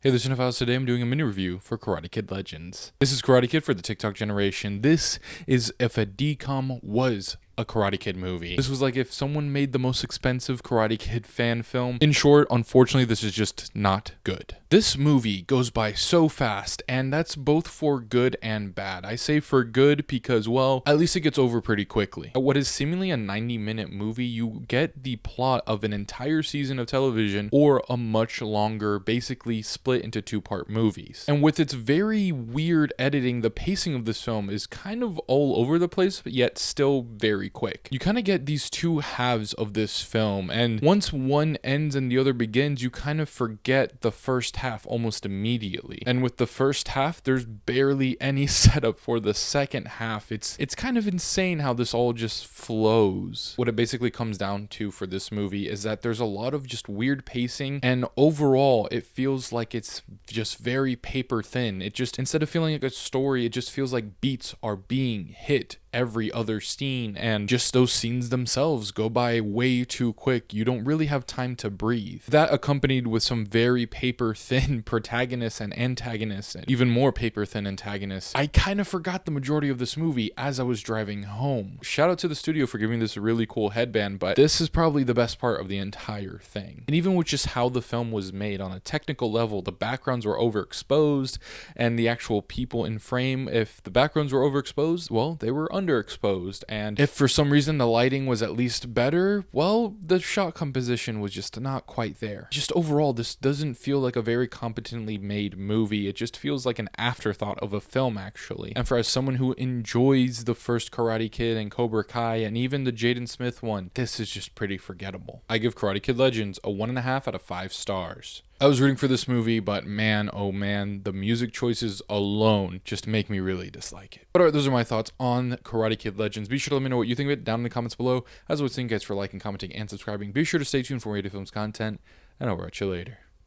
Hey, this is Files. Today I'm doing a mini review for Karate Kid Legends. This is Karate Kid for the TikTok generation. This is if a DCOM was a Karate Kid movie. This was like if someone made the most expensive Karate Kid fan film. In short, unfortunately, this is just not good. This movie goes by so fast, and that's both for good and bad. I say for good because, well, at least it gets over pretty quickly. What is seemingly a 90-minute movie, you get the plot of an entire season of television or a much longer, basically split into two-part movies. And with its very weird editing, the pacing of this film is kind of all over the place, but yet still very quick. You kind of get these two halves of this film, and once one ends and the other begins, you kind of forget the first half almost immediately. And with the first half, there's barely any setup for the second half. It's kind of insane how this all just flows. What it basically comes down to for this movie is that there's a lot of just weird pacing, and overall it feels like it's just very paper thin. It just, instead of feeling like a story, it just feels like beats are being hit every other scene, and just those scenes themselves go by way too quick. You don't really have time to breathe. That accompanied with some very paper thin protagonists and antagonists, and even more paper thin antagonists. I kind of forgot the majority of this movie as I was driving home. Shout out to the studio for giving this a really cool headband, but this is probably the best part of the entire thing. And even with just how the film was made on a technical level, the backgrounds were overexposed, and the actual people in frame, if the backgrounds were overexposed, well, they were underexposed. And if for some reason the lighting was at least better, well, the shot composition was just not quite there. Just overall, this doesn't feel like a very competently made movie. It just feels like an afterthought of a film, actually. And for as someone who enjoys the first Karate Kid and Cobra Kai and even the Jaden Smith one, this is just pretty forgettable. I give Karate Kid Legends a 1.5 out of 5 stars. I was rooting for this movie, but man, oh man, the music choices alone just make me really dislike it. But alright, those are my thoughts on Karate Kid Legends. Be sure to let me know what you think of it down in the comments below. As always, thank you guys for liking, commenting, and subscribing. Be sure to stay tuned for more Yeti Films content, and I'll catch you later.